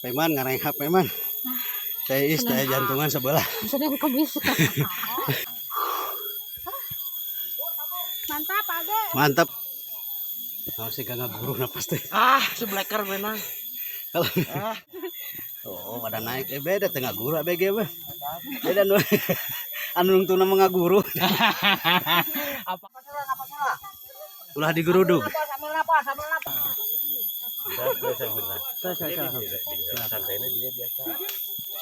Peman ngareng HP man. Saya istri jantungan sebelah. Sedang kebis. Mantap, Age. Mantap. Masih kagak guru napas teh. Sebleker menang. Kalau oh pada naik beda tengah guru BG mah. Beda nu anu nungtuna mah ngaguru. Apa salah? Ulah digeruduk. Sambil napas. Santainya dia biasa.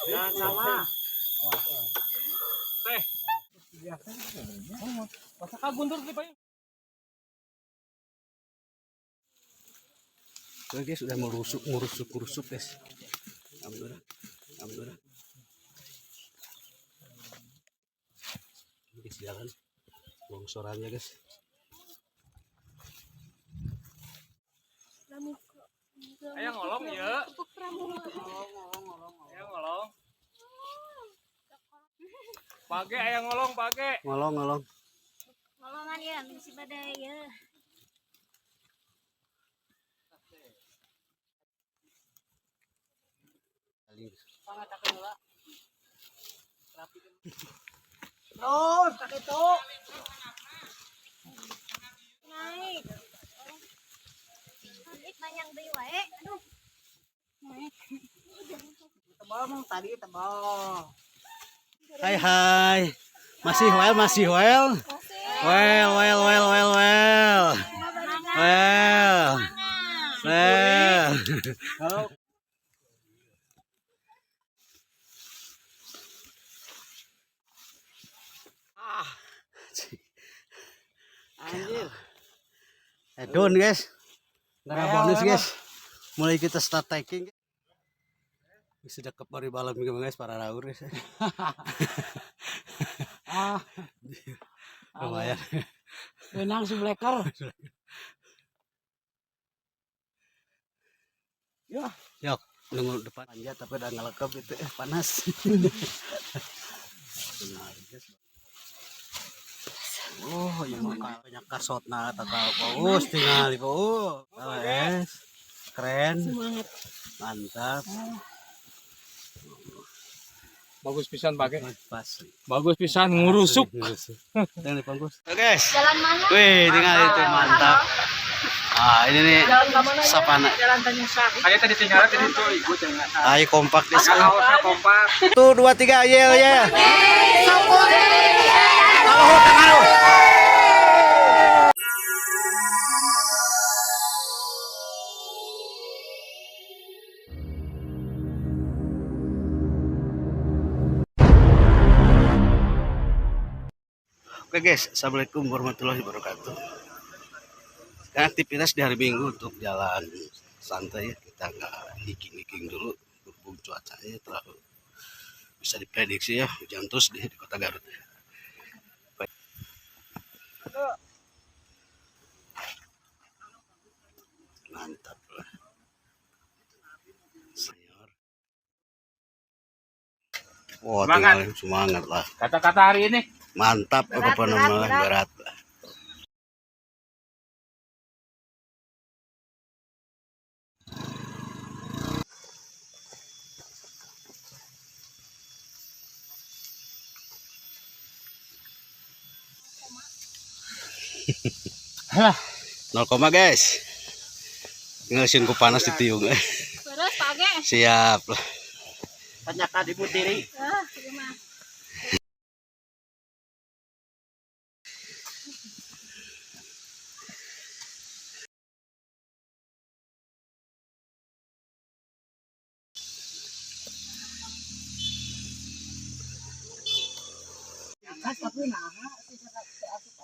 Jangan salah. Teh. Pasaka guntur di payung. Guys sudah merusuk guys. Alhamdulillah. Guys jalan longsorannya guys. Ayo ngolong ya. Ayo ngolong. Page aya ngolong page. Ngolong. Ngolongan ya, misi badai ya. Terus tak itu. Naik. Naik banyak deui wae. Aduh. Naik. Tebal mah tadi tebal. Hai. Masih well. Well. Anjir. Edun guys. Gara bonus guys. Mulai kita start taking. Sudah kepari balam guys para raur guys. Lumayan. Menang sebleker. Ya, Yuk, nunggu depan aja tapi udah ngelekep itu panas. Oh, iya mah banyak kasotna tata paus tinggal ibu. Keren. Semangat. Mantap. bagus pisan page. Pas. Bagus pisan ngurusuk. Dan bagus. Oke, guys. Jalan mana? Wih, tinggal itu mantap. Ah, ini nih sapana. Jalan Tanjung Sari. Aya tadi tinggal tadi tuh ikut jangan. Ayo kompak deh. Kaosnya kompak. 1 2 3 yel ya. Halo, tengah. Oke guys, assalamualaikum warahmatullahi wabarakatuh. Sekarang aktivitas di hari Minggu untuk jalan santai, kita nggak hiking dulu. Berhubung cuacanya terlalu bisa diprediksi ya, hujan terus di kota Garut. Mantap lah. Senior. Wah, semangat lah. Kata-kata hari ini. Mantap, apa namanya berat. Halah, 0, guys. Ngelesin ku panas di tiung. Terus Age. Siap lah. tanyakan ibu tiri. Iya mah. Tapi nah,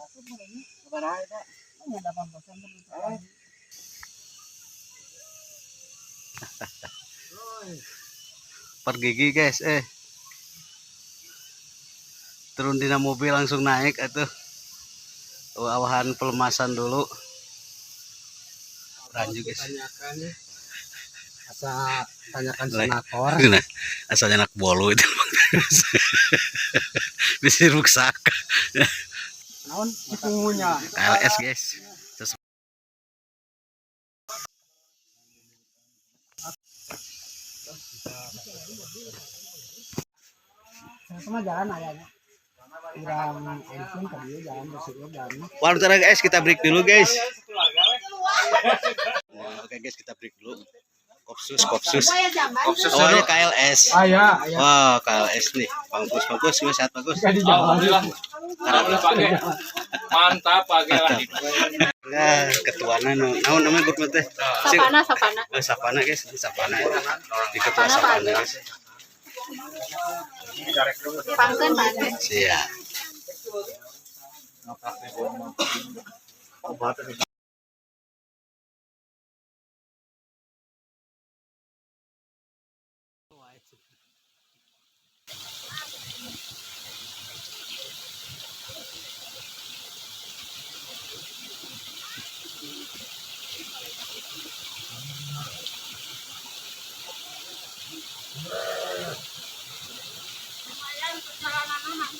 asup ini kepada ada hanya 8%. Pergi guys, turun di mobil langsung naik atuh. Awahan pelemasan dulu. Lanjut guys. Tanyakan senator. Asalnya anak bolu itu. Bisa rusak. Naon cipungunya. KLS guys. Sama jalan ayahnya. Kurang angin tadi jalan bersih jalan. Warung guys, kita break dulu guys. Oke guys, kita break dulu. Kopsus. Awalnya KLS. Ayah. Wah, KLS nih. Bagus, sehat bagus. Di jalan. Mantap pagi lagi. Nah, ketuanya naon namanya buat teh? Sapana. Sapana guys, Sapana. Di ketua Sapana guys. Pangkeun Pak. Siap.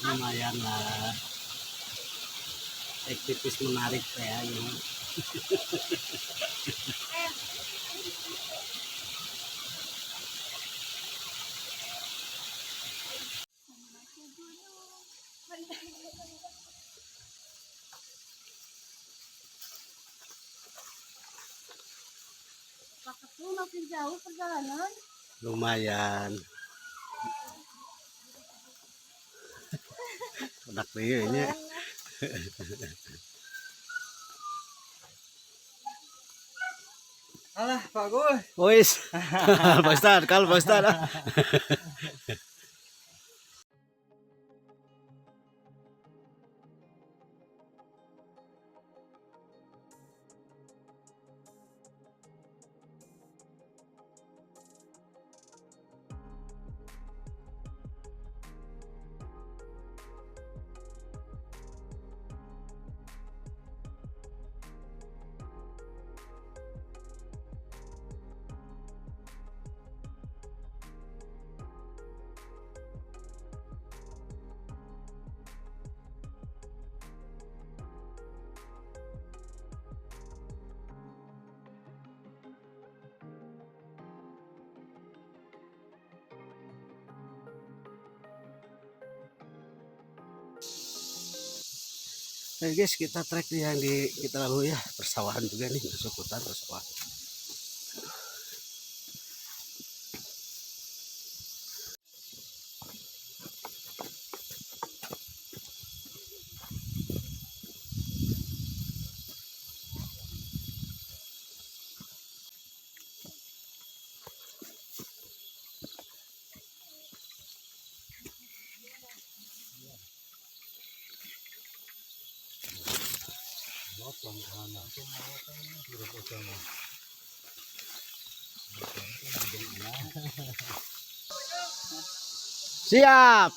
Lumayan lah. Aktivis menarik ya ini. Makin jauh perjalanan. Lumayan. Udah ini. Alah, Pak Gus. Wis. Pak Ustad, kalau Pak Ustad. Nah guys, kita trek yang kita lalu ya, persawahan juga nih, masuk hutan persawahan. Siap.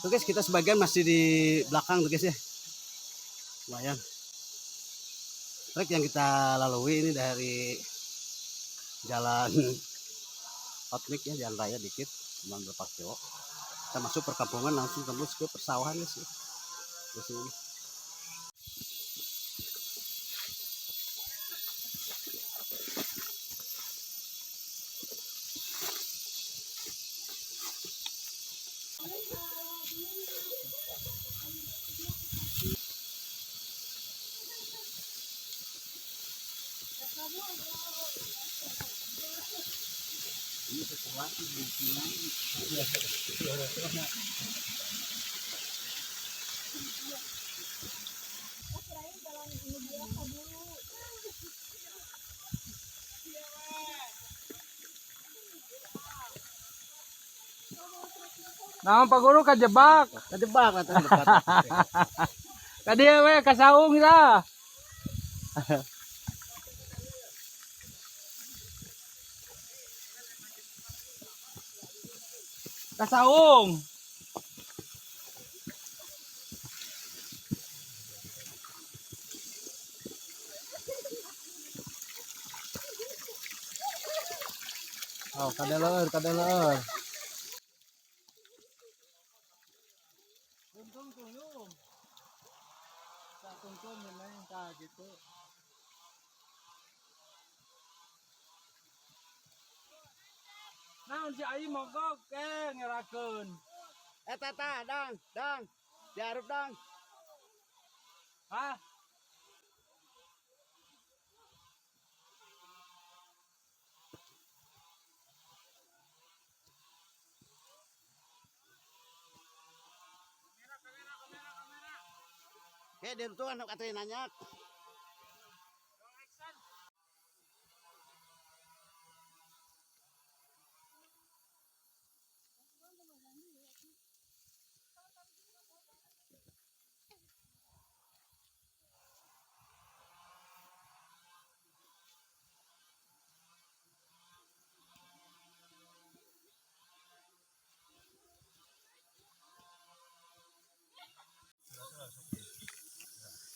Tuh guys, kita sebagian masih di belakang tuh guys ya. Lumayan. Trek yang kita lalui ini dari jalan outnik ya, jalan raya dikit, cuma berapa kilo. Kita masuk perkampungan langsung tembus ke persawahan guys ya. Di sini. Nah, Pak Guru kajebak. Kejebak lah dekat. Kadieu we kasaung lah. Kasaung. Oh, kadeleur. Tungtung. Sa tungtung memang gitu. Naon si Ayu mogok ngerakeun. Tata, dang. Diarup dang. Hah? Dia tuh anak katanya nanya.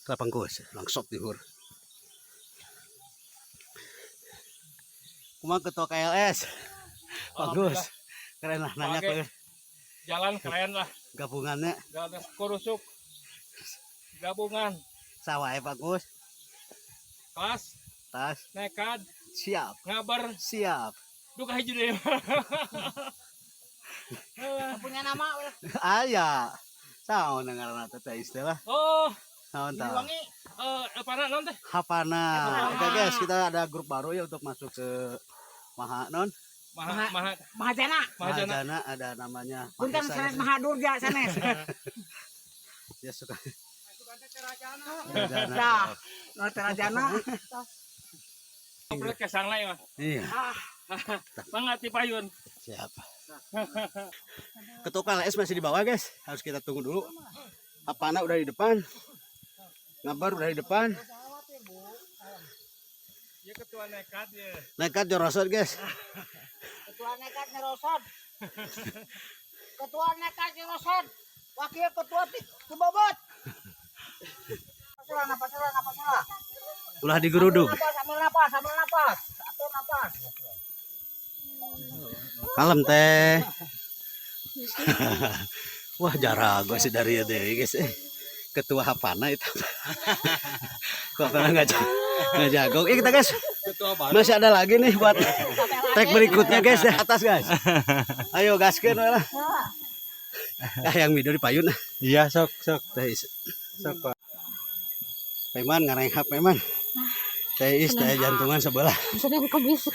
Kelapang kuas, langsung tihur. Kumang ketua KLS. Bagus. Keren lah nanya ke Jalan keren lah. gabungannya. Jalan kurusuk. Gabungan. Sawah bagus. Kelas. Tas. Nekat. Siap. Ngabar. Siap. Duka hiji deh. Punya nama. Aya. Saon ngaranna teh istilah. Oh. Saon tah? Wangi. Apa non teh? Hapana. Oke guys, kita ada grup baru ya untuk masuk ke Maha non. Mahajana. Mahajana ada namanya. Bukan sanes Mahadurja sanes. Dia suka. Dah. No terajana. Komplek ke sanglai mah. Iya. Banget di payun. Siap. Ketua KLS masih di bawah guys, harus kita tunggu dulu. Hapana udah di depan. Ngabar udah di depan. Ya ketua nekat ya. Nekat jorosot guys. Ketua nekat nyerosot. Ketua nekat nyerosot. Wakil ketua Cibobot. Apa salah? Ulah digeruduk. Sambil napas. Atur napas. Kalem teh. Wah jarago sih dari deh guys. Ketua Hapana itu. Kok pernah nggak jago? Kita guys. Masih ada lagi nih buat tag berikutnya guys ya. Atas guys. Ayo gaskeun lah. Yang video di payun. Iya sok. Teh sok. Peman ngareng HP man. Teh jantungan sebelah. Sedang kebis.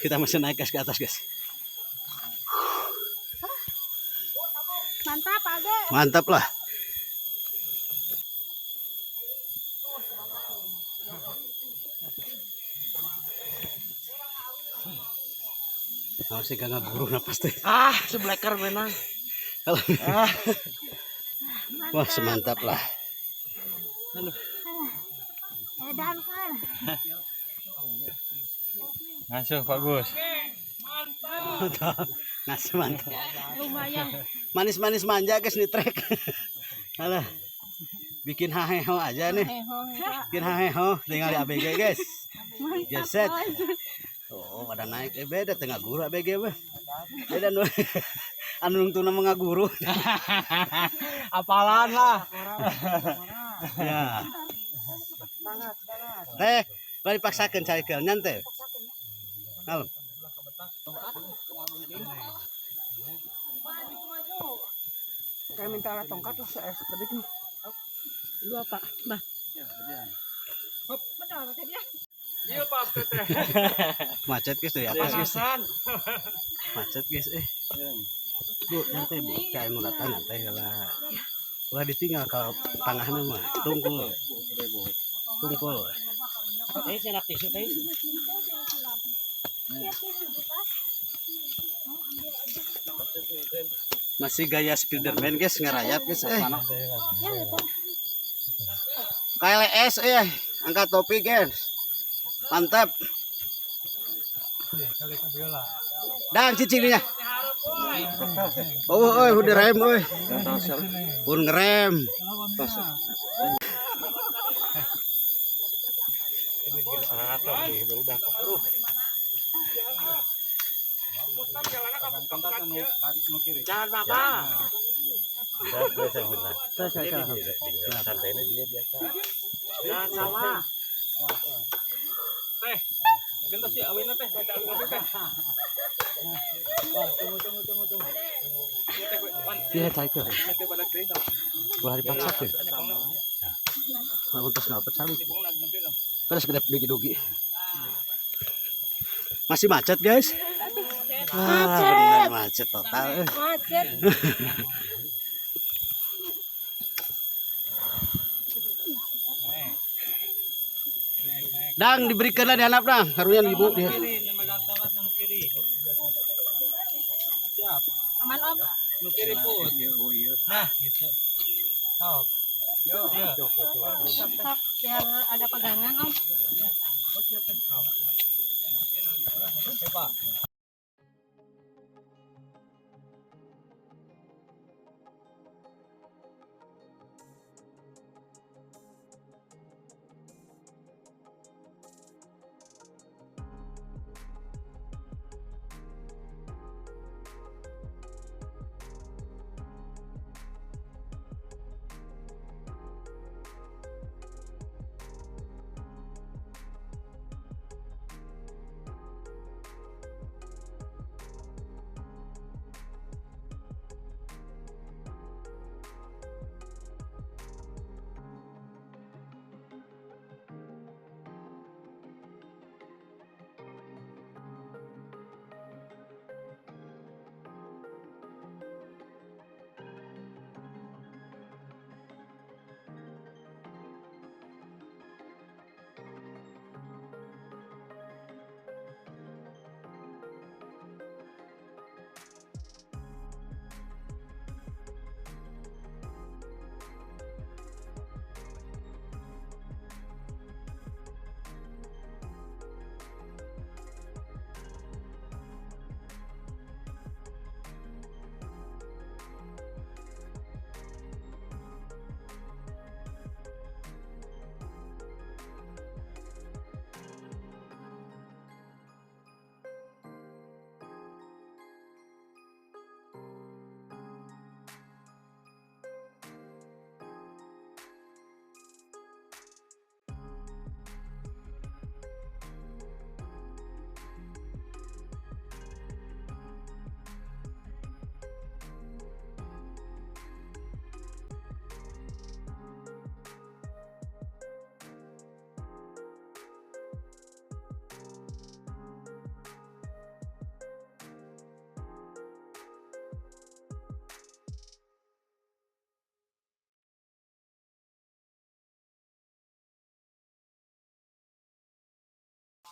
Kita masih naik ke atas guys. Mantap, Age. Mantap lah. Masih gak buru napas teh. Sebleker memang. Wah, semantap lah. Edan kan. Ngasuh Pak Gus. Nasi mantap. Lumayan. Manis-manis manja guys nih trek. Alah. Bikin haheho aja nih. Bikin haheho tinggal di ABG guys. Geset. Oh, pada naik beda tengah guru ABG mah. Beda nu. Anu nungtuna mangaguru. Apalan lah. Ya. Teh, bari paksakeun caikeun nyan teh. Kalem. Kayak minta alat tongkat lah se tadi tuh. Dua Pak. Bah. Hop, benar tadi ya. Iya Pak teh. Macet guys dari atas guys. Macet guys Bu, nanti Bu, kayak mau datang nanti lah. Ulah ditinggal ke tengahnya mah. Tungkul. Saya nak tisu teh. Masih gaya Spiderman guys, ngerayap guys. KLS angkat topi guys. Mantap. Dang cicingnya. Oh, udah rem euy. Pun ngerem. Jangan apa. Jangan salah. Teh. Gentos ya awena teh baca teh. Dia cai ke. Boleh dipaksa ke. Mau terus ngapa cari? Kan sekedap dogi-dogi. Masih macet, guys. Benar macet total. Macet. Dang diberikanlah di anak dang, karunya ibu dia. Aman Om. Nah, gitu. Oh. Yo. Sok biar ada pegangan Om. Coba.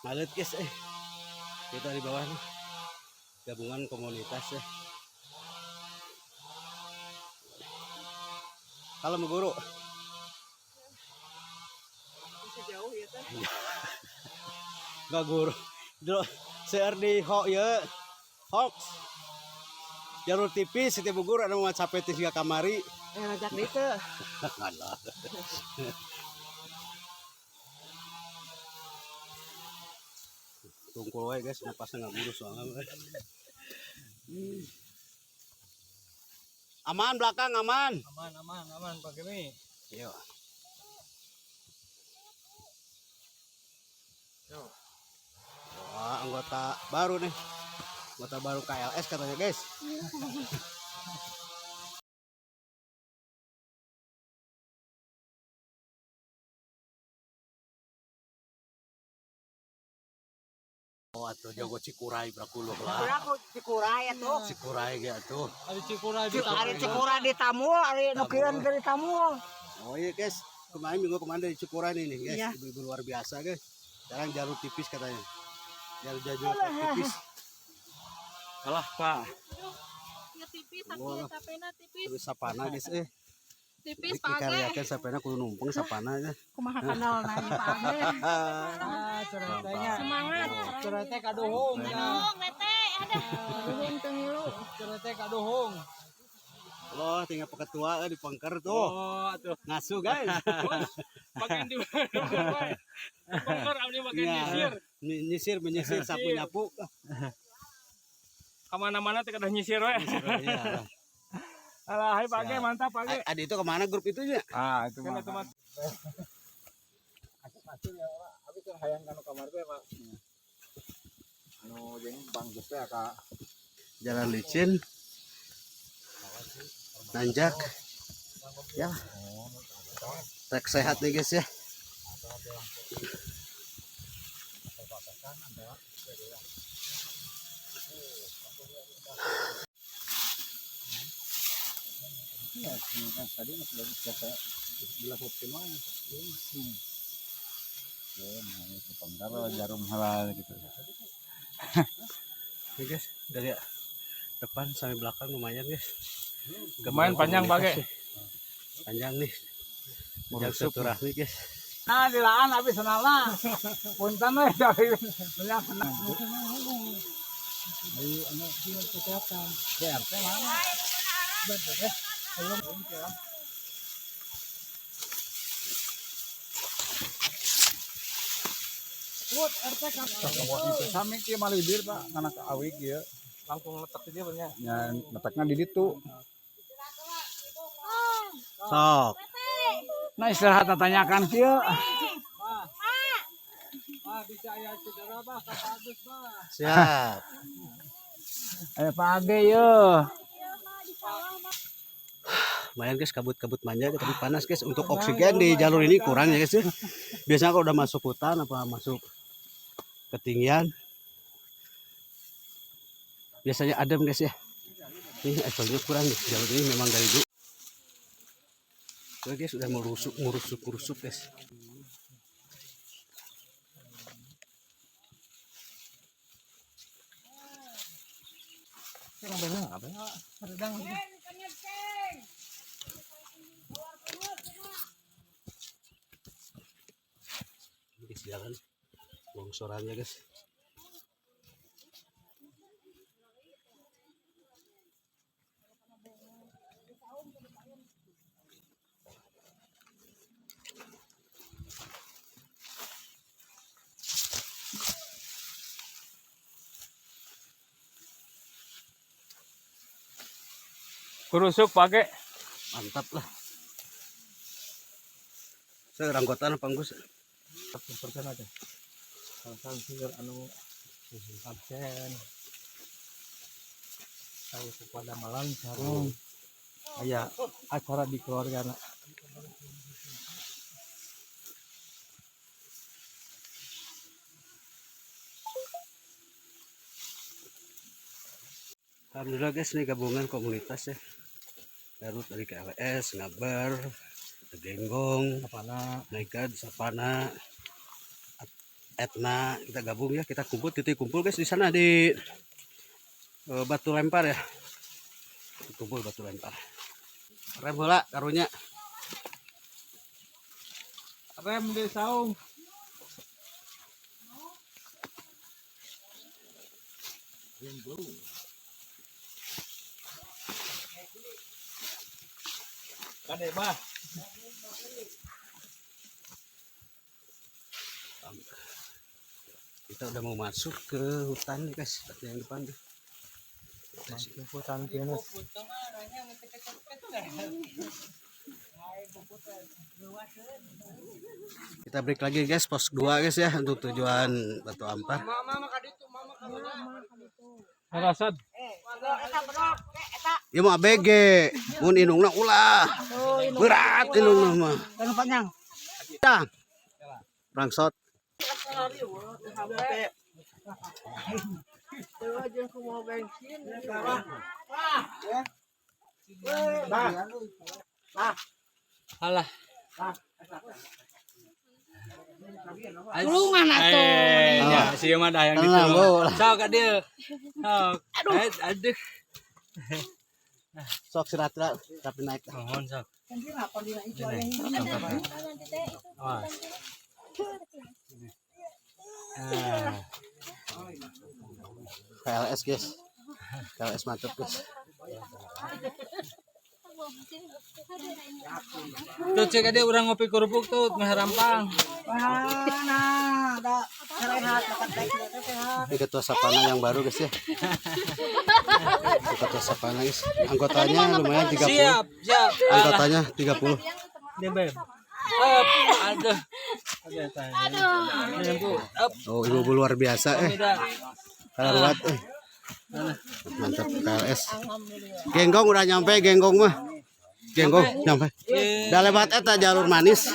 Malet guys, kita di bawah nih, gabungan komunitas ya. Kalau mau guru, Jauh ya teh. nggak guru, dulu share di hoax ya, hoax. Jalur tipis, setiap guru ada mau capek tiga kamari. Ngajak di teu. Ngalah. Tungkul wae guys, napasnya nggak guru soalnya. Aman belakang aman. Aman Pak Gemi. Yo. Wah, anggota baru nih. Anggota baru KLS katanya, guys. Oh, atuh jago Cikuray berakuluk lah. Aku Cikuray atuh. Cikuray ge atuh. Ada Cikuray di Ari Cikuray di Tamul, ari nukeun dari Tamul. Oh iya, guys. Minggu kemarin dari Cikuray nih, guys. Iya. Ibu-ibu luar biasa, guys. Sekarang jalur tipis katanya. Jalur tipis. Kalah Pak. Ya tipis, Wah. sapena tipis. Terus sapana, guys. Tipis Pak Age. Dikaryakeun sapena kudu numpang sapana ya. Kumaha kandal nanya Pak Age. Ceritanya. Semangat. Cerita kaduhung ya. Ngomong lete, ada. Duhung teu ngilu. Cerita kaduhung. Oh, tinggal peketua di pengker tuh. Oh, atuh. Ngasuh, guys. Bagian di Bongkar abdi bagian nyisir. Menyisir sapu nyapu. Kemana-mana teh kada nyisir we. Iya. Alah, hai Pak Ge, mantap Pak Ge. Adi itu kemana grup itu ya? Ah, itu mah. Masuk ya, Pak. Abi kan hayang kanu kamar teh, Pak. Anu jeung Bang Gus teh ka jalan licin, nanjak, ya, trek sehat nih guys ya. Tadi masih bagus biasa belah optimal. Pentar jarum halal gitu. Oke guys, dari depan sampai belakang lumayan guys. Lumayan panjang pakai. Panjang nih. Panjang silaturahmi guys. Nah, dilaan habis senala. Punten we dari banyak senang. Ayo anak dia kesehatan. BRT mana? Betul ya. Belum ya. Buat RT kan. Sami kieu malibir Pak, kana ka awi kieu. Langsung letak di dia banyak. Ya, letaknya di ditu. Sok. Nah, istirahat tanyakan kieu. Bisa ya saudara Bah, Kak Agus Bah. Siap. Ayo Pak Age yo. Lumayan guys, kabut-kabut manja tapi panas guys. Untuk oksigen di jalur ini kurang ya guys ya. Biasanya kalau udah masuk hutan apa masuk ketinggian biasanya adem guys ya. Ini actualnya kurang nih jalur ini memang dari dulu. Oke guys, udah merusuk guys. Guys, jalan longsorannya guys. Kurusuk pakai. Mantap lah. Saya ranggotan apa Gus? 100% aja. Kalau sih anu absen. Saya kepada malam sarung. Aya acara di keluarga anak. Alhamdulillah guys, ini gabungan komunitas ya. Garut dari KLS, Ngabar, Genggong, Sapana, Naikad, Sapana, Etna, kita gabung ya, kita kumpul, titik kumpul guys di sana di Batu Lempar ya. Kumpul Batu Lempar. Rem heula karunya. rem di saung. Kade bah. Kita udah mau masuk ke hutan nih guys, yang depan tuh. Hutan pinus. Kita break lagi guys, pos 2 guys ya untuk tujuan Batu Ampar. Rasad. Ya mau ABG, mun inungna ulah. Berat inungna mah. Panjang. Dah. Rangsot. Alah. Tulungan atuh. Ya, si mah dah yang ditulung. Sok ka dia. Sok. Aduh. Sok siratra tapi naik. Mohon sok. KLS guys. KLS mantep guys. Tuh cek dia orang ngopi kerupuk tuh meh rampang. Nah, ada sehat dekat baik sehat. Ini ketua Sapana yang baru guys ya. Ketua Sapana guys. Anggotanya lumayan 30. Siap. Anggotanya 30. Dia beb. Aduh. Oh, ibu luar biasa Tidak. Karuat Mantap KLS. Genggong udah nyampe, genggong mah. Genggong nyampe. Udah lewat eta jalur manis.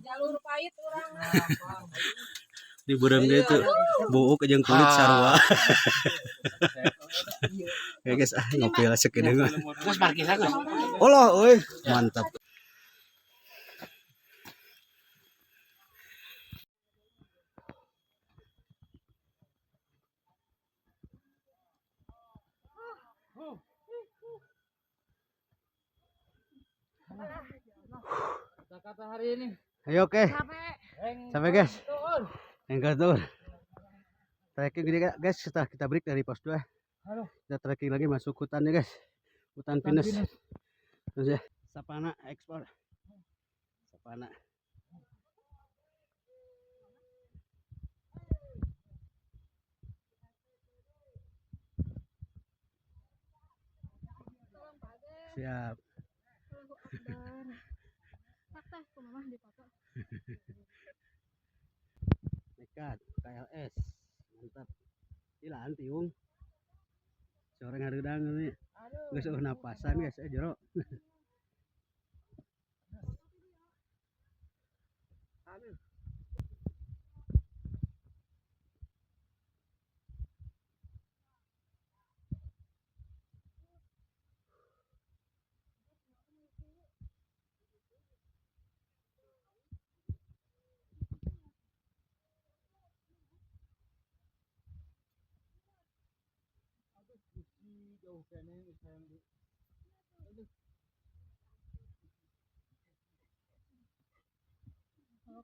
Jalur pahit orang. Di burung dia itu buuk jeung kulit sarua. Ya guys, ngopi lah sekedeng. Terus parkiran lah. Allah, euy, mantap. Kata hari ini. Ayo oke. Sampai guys. Turun. Enggak tuh. Trekking gini guys, setelah kita break dari pos 2. Kita trekking lagi masuk hutan ya guys. Hutan pinus. Terus ya, Sapana ekspor. Sapana. Siap. Nekat, KLS. Mantap. Ilaan tiung. Sore ngarudang ini. Geus napasan guys, jero.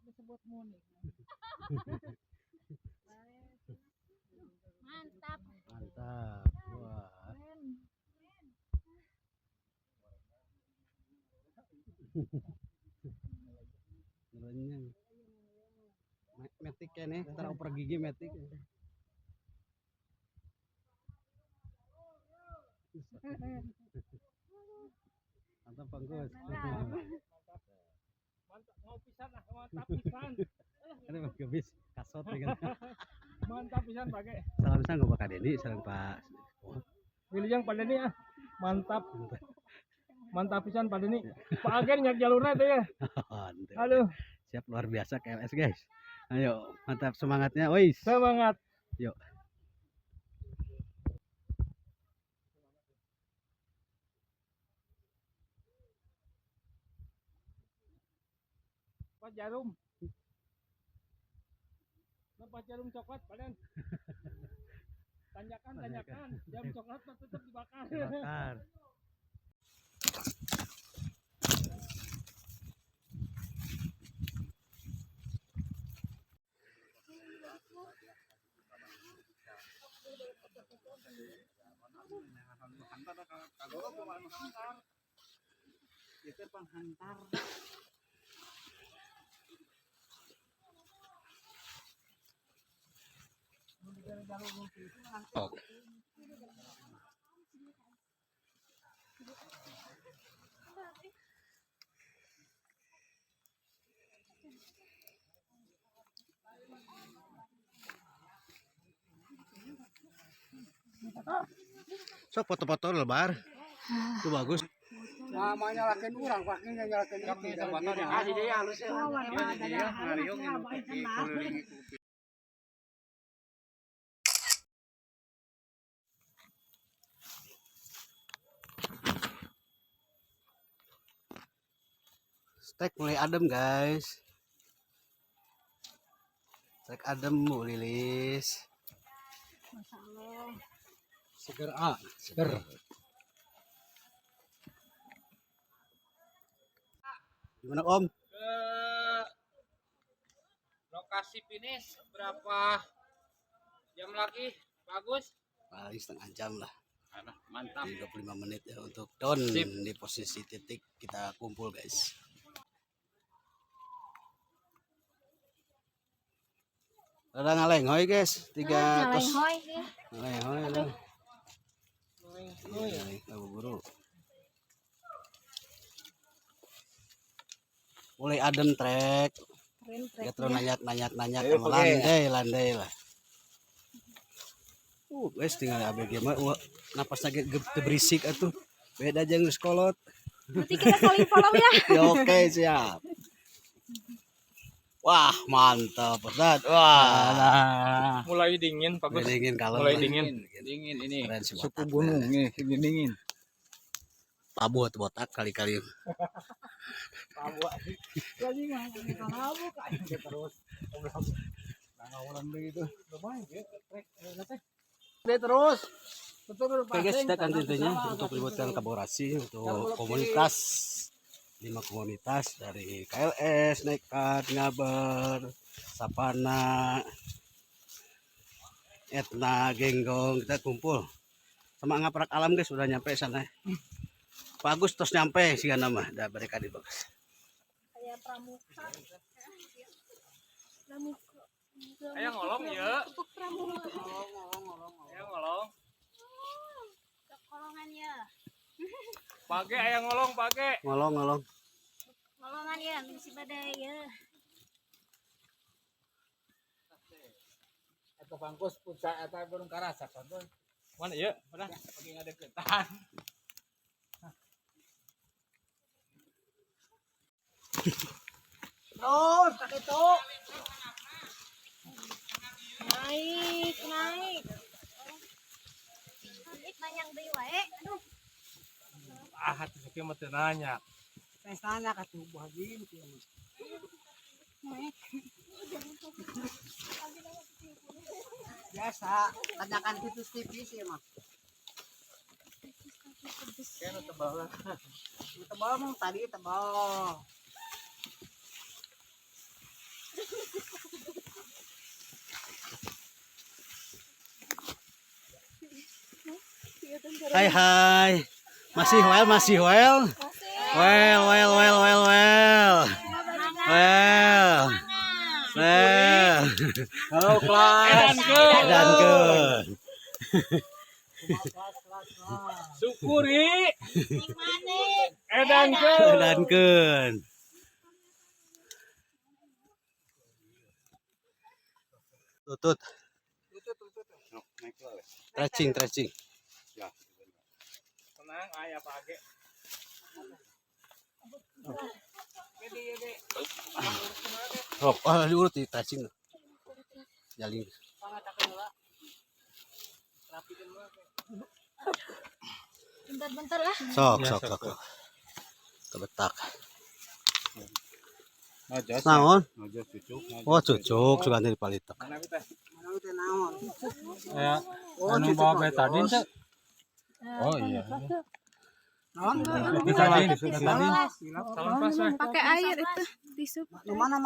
Disebut munik. Mantap. Mantap. Wah. Ngerenyang. Metik kene, tara oper gigi metik. Mantap Bang Gus. Mantap mau pisan lah, mantap pisan. Ada Bang Gebis kasot ya kan. Mantap pisan pakai. Salam sang Pak Deni, salam Pak. Wilujeng Pak Deni ah. Mantap. Mantap pisan Pak Deni. Pak Agen nyak jalurnya tuh ya. Aduh, Siap luar biasa KLS guys. Ayo, mantap semangatnya. Woi. semangat. Yuk. Pak Jarum. Pak Jarum coklat badan. Tanyakan. Jam coklat tetap dibakar. Bakar. Sok foto-foto lebar. Itu bagus. Namanya lakin urang pakai nyalakeun itu. Ah di dia halus ya. Steak mulai adem guys. Steak adem mau lilis. Seger seger. Gimana Om? Ke lokasi finish berapa jam lagi? Bagus. Paling setengah jam lah. Mantap. 25 menit ya untuk down Sip. di posisi titik kita kumpul guys. Ada ngalenghoy guys, 3 kos. Ngalenghoy lah. Abu guru. Mulai adem trek. Ya terus nanya sama landai lah. Wes tinggal ABG mah napas lagi berisik atuh. Beda jeung geus kolot. Berarti kita saling follow ya. Ya, oke, siap. Wah, mantap, Ustaz. Wah. Mulai dingin, Pak Gus. Dingin kalau Mulai dingin. Dingin ini. Keren sih, Suku botak. gunung nih, dingin. Pabot botak kali-kali. Lagi ngalamu kan terus. Ngawalan begitu. Lumayan ya, trek dia terus. Betul Oke guys, kita akan tentunya untuk melibatkan kolaborasi untuk komunitas 5 komunitas dari KLS, Nekat, Ngabar, Sapana, Etna, Genggong, kita kumpul sama Ngaprak Alam guys, sudah nyampe sana. Bagus terus nyampe sih nama, dah mereka di bagus. Kayak pramuka. Ayang ngolong ya. Ayang ngolong. Kolongan ya. Pake ayang ngolong pake. Ngolong. Kolongan ya, misi badai ya. atau bangkus puncak atau burung karasa kan. Mana ya? Mana? Lagi ngadeketan. Terus, pakai itu. Naik. Naik nanyang deui wae. Aduh. Hati sakit mah teu nanya. Saya sana ka tuh bagian kieu. Biasa, tanyakan tipis-tipis ya mah. Kayaknya tebal lah. Tebal mah tadi tebal. Hai. Masih well. Halo kelas. Edankeun. Syukuri. Edankeun. Edankeun. Tutut. Stretching. Tenang, aya pake. Diurut di stretching. Jalin. Bentar lah. Sok. Kebetak. Ngajos. Naon? Ngajos cucuk. Oh, cucuk sugan di palitek. Mana kita? Mana teh naon? Ya, anu bawa betadin teh. Oh iya. Naon? Betadin. Salam pas we. Pakai air itu disup. Mana?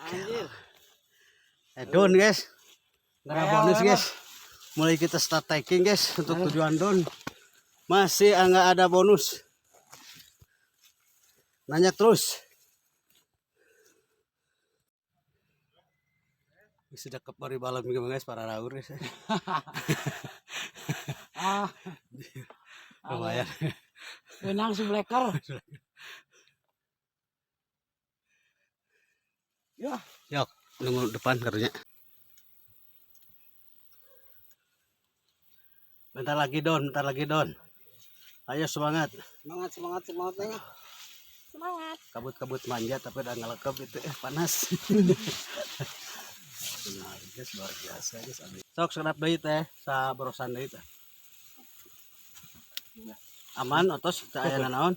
Anjir. Don guys. Gara bonus guys. Mulai kita start taking guys untuk tujuan don. Masih enggak ada bonus. Nanya terus. Sudah kepari balam guys para raur guys. Lumayan. Benang si bleker. Yuk, nunggu depan karunya. Bentar lagi Don. Ayo semangat. Semangat nih. Semangat. Kabut-kabut manja tapi udah ngelekep itu panas. Nah, guys luar biasa guys. Sok senap deui teh, sa borosan deui teh. Aman otos teh aya naon?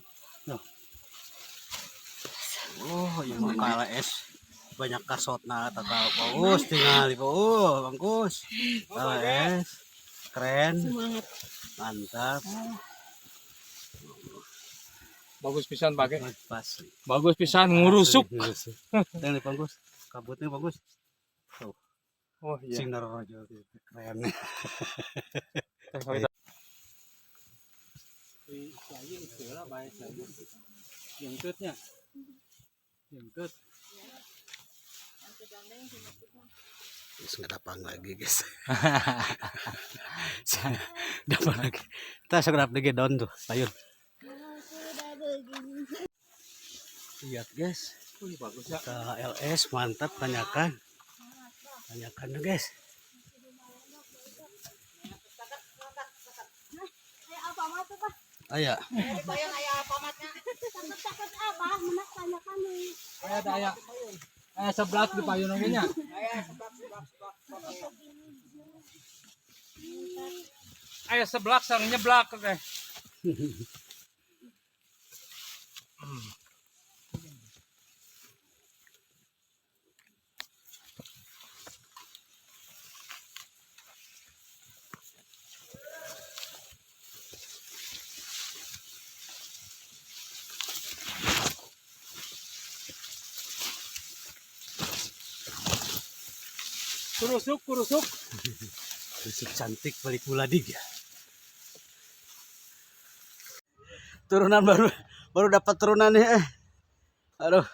Oh, ieu mah KLS. Banyak kasotna tata bagus tinggal di bangkus. KLS. Keren. Semangat. Mantap. Bagus pisan pakai. Pas. Bagus pisan ngurusuk. Dan bagus. Kabutnya bagus. Oh iya. Sinar aja keren. Jengkutnya. Jengkut. Terus nggak dapat lagi guys. Dapat lagi. Kita segera lagi down tuh, payun. Lihat guys. Bagus ya. KLS mantap, tanyakan. Tanyakan tuh guys. Ayah. Ayah sebelah di payun nya. Ayah sebelah sarang nyeblak teh. Kurusuk. Kurusuk cantik balik muladig ya. Turunan baru dapat turunannya. Aduh.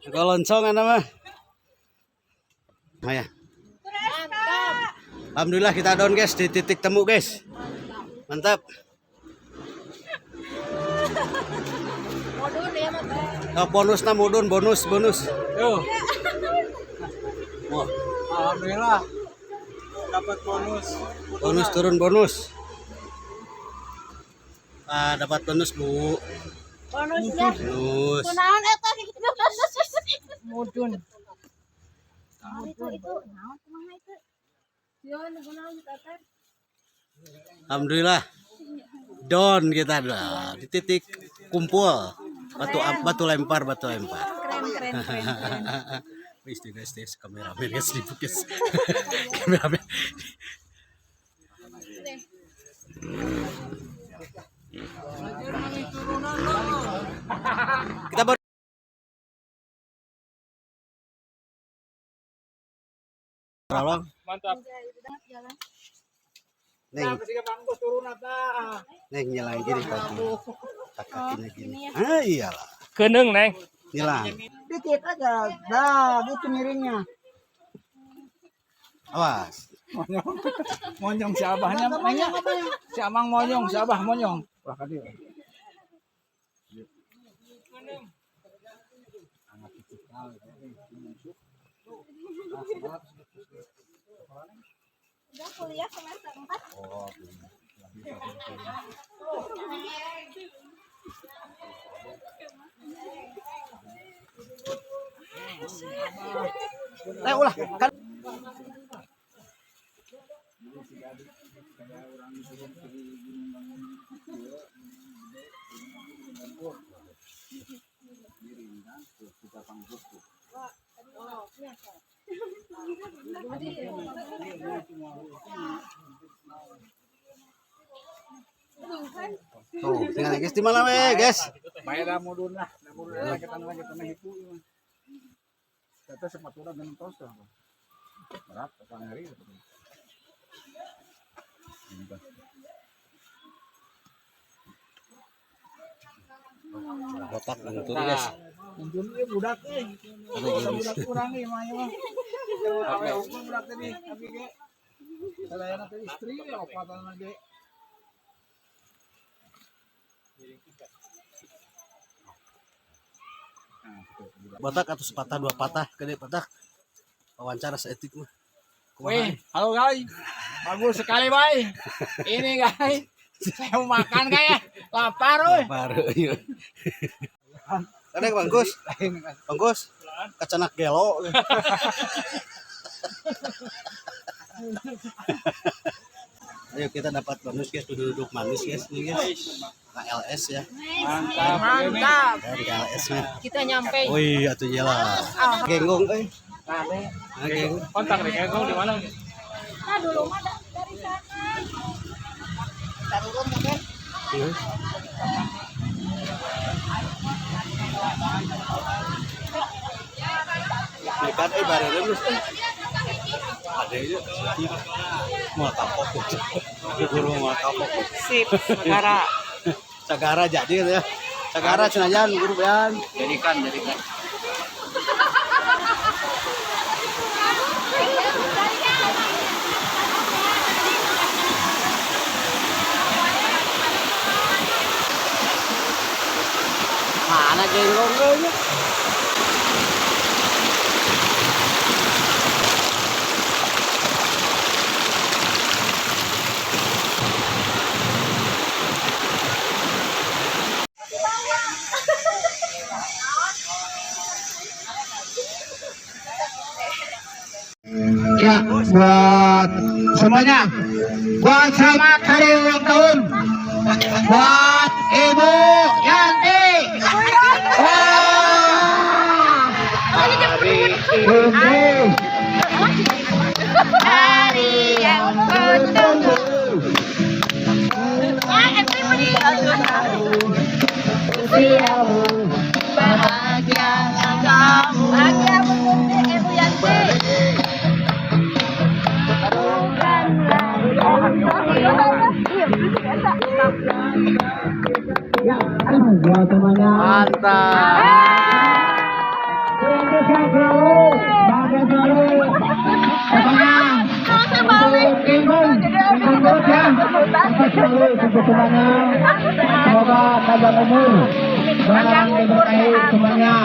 Loncong ana mah. Maya. Alhamdulillah kita down guys di titik temu guys. Mantap. Oh, bonusnya mudun bonus. Yo. Wah, Alhamdulillah dapat bonus. bonus turun bonus. Dapat bonus Bu. Bonusnya. Bonus. Kunaon eta Mudun. itu. Naon kumaha itu? Sieun kunaon teteh? Alhamdulillah. Down kita dah di titik kumpul. Batu lempar. Keren. Wis guys, kameramen guys ribut guys. Kameramen. Kita baru Mantap. Neng nyelang gini kaki. Kakinya gini. Ah iyalah. Keneung neng. Nyelang. Dikit aja. Dah, gitu miringnya. Awas. Monyong si abahnya nanya. Si amang monyong, si abah monyong. Wah kadi. Udah kuliah semester 4. Oh. Ulah kan. Tuh, tinggal guys di mana we, guys? Bayar mudun lah, kita hipu. Kata sepatu dan tos lah. Berat, pasang hari. Botak ngantur guys. Mungkin dia budak budak kurang nih mah. Apa hukum budak tadi? Tapi ge sadayana teh istri ya opatan lagi. Botak atau sepatah dua patah, gede patah. Wawancara seetik mah. Wih, halo guys. Bagus sekali, Bay. Ini guys. Saya mau makan kayak lapar, weh. Baru yuk. Ada bangkus. Bangkus. Kacanak gelo. Ayo kita dapat bonus guys, duduk manis guys nih guys. KLS ya. Mantap. Dari KLS nya. Kita nyampe. Wih, atuh jela. Genggong euy. Genggong. Kontak deh, kau di mana? Nah, dulu mah dari sana. Tarurun kan? Dekat bareng terus. Ada aja. Mau kapok. Guru mau kapok. Sip, negara. Sagara jadi ya. Sagara senajan guru bean. Jadikan. Mana genggongnya? Ya, buat semuanya. Buat selamat hari ulang tahun. Buat Ibu Yanti. Wah. Hari yang bertemu. Bahagia kamu. Bahagia Ibu Yanti. Buat semuanya. Mantap. Semoga panjang umur dan diberkahi semuanya.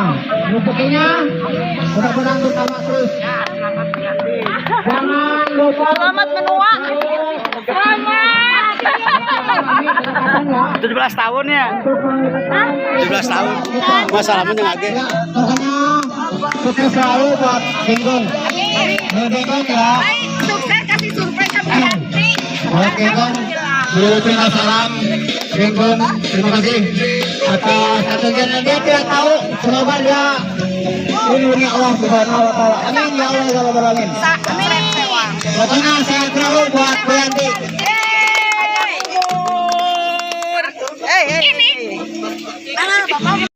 Rezekinya mudah-mudahan bertambah terus. Jangan lupa Selamat menua. Selamat. 17 tahun ya. 17 tahun. Masalahnya ngage. pokoknya sukses selalu buat Genggong. Genggong ya. Sukses kasih surprise sama Yanti. Buat Genggong, terima salam. Genggong, terima kasih atas atensinya. Dia tidak tahu, semoga dia dilindungi Allah Subhanahu Wa Taala. Amin ya Allah ya Rabbal Alamin. Amin. Pokoknya sehat selalu buat Bu Yanti. Ini. Bapak.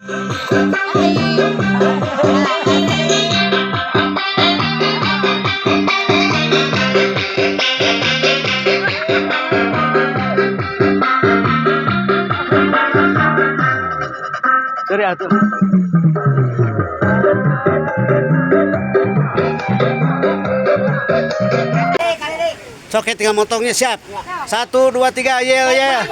Sorry atuh. Sok tinggal motongnya siap. 1 2 3 yel ya.